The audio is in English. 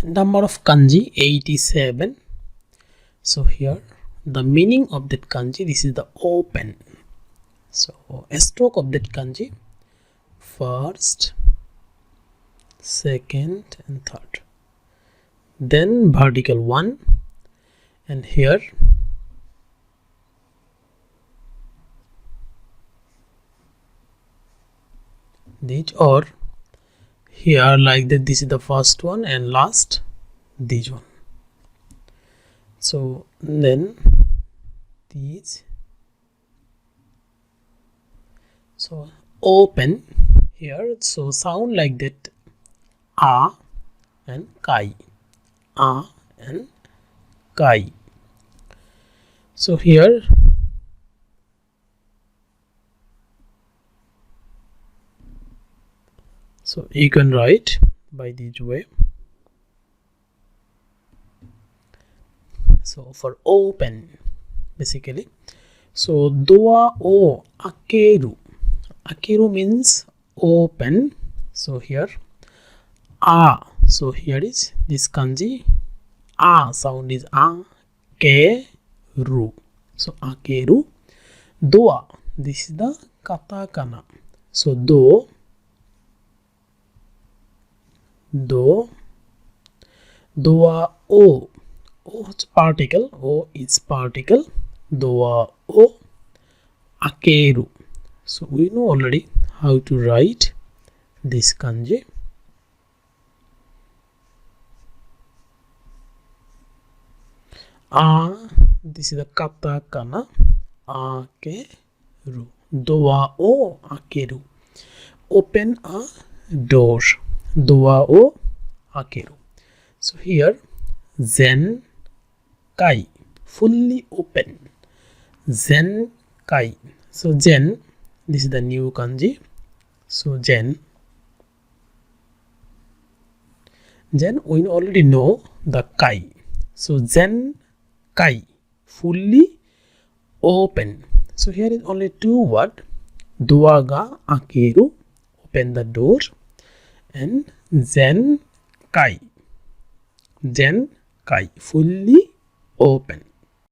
number of kanji 87. So here the meaning of that kanji, this is the open. So a stroke of that kanji, first, second and third, then vertical 1, and here these, or here like that, this is the first one and last this one. So then these, so open here, so sound like that, a and kai, a and kai. So here so you can write by this way. So for open basically, so doa o akeru, akeru means open. So here a, so here is this kanji, a sound is a, ke ru, so akeru. Doa, this is the katakana, so do, doa o, o is particle, o is particle, doa o akeru. So we know already how to write this kanji. This is the katakana, akeru, doa o akeru, open a door, doa o akeru. So here zen kai, fully open, zen kai. So zen, this is the new kanji, so zen we already know the kai, so zen kai, fully open. So here is only two words, doa ga akeru, open the door, and zen kai, fully open.